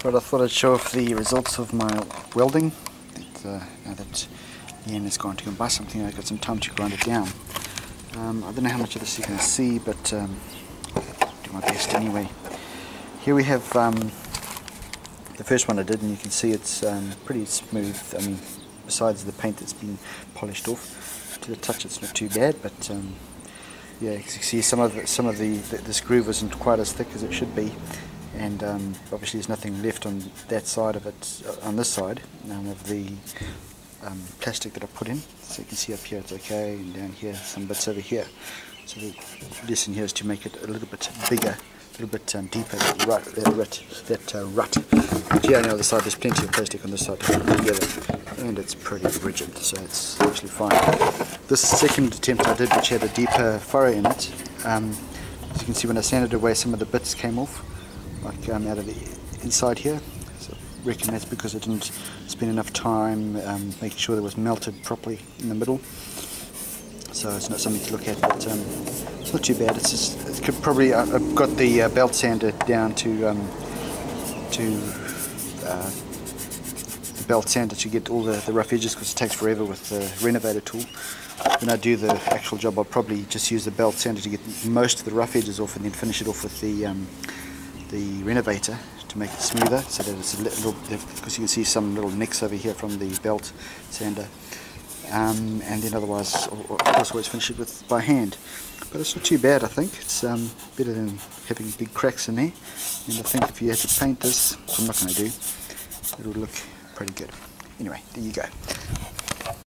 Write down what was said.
But I thought I'd show off the results of my welding. Now that Ian has gone to go and buy something, I've got some time to grind it down. I don't know how much of this you can see, but I'll do my best anyway. Here we have the first one I did, and you can see it's pretty smooth. I mean, besides the paint that's been polished off, to the touch it's not too bad, but yeah, you can see some of this groove isn't quite as thick as it should be, and obviously there's nothing left on that side of it, on this side of the plastic that I put in. So you can see up here it's okay, and down here some bits over here. So the lesson here is to make it a little bit bigger, a little bit deeper, that rut. But here on the other side there's plenty of plastic on this side to put together, and it's pretty rigid, so it's actually fine. This second attempt I did, which had a deeper furrow in it, as you can see when I sanded away, some of the bits came off, like out of the inside here. So I reckon that's because I didn't spend enough time making sure that it was melted properly in the middle. So it's not something to look at, but it's not too bad. It's just, it could probably, I've got the belt sander down to the belt sander to get all the rough edges, because it takes forever with the renovator tool. When I do the actual job, I'll probably just use the belt sander to get most of the rough edges off, and then finish it off with the renovator to make it smoother, so that it's a little, because you can see some little nicks over here from the belt sander. And then otherwise, of course, always finish it by hand. But it's not too bad, I think. It's better than having big cracks in there. And I think if you had to paint this, which I'm not going to do, it'll look pretty good. Anyway, there you go.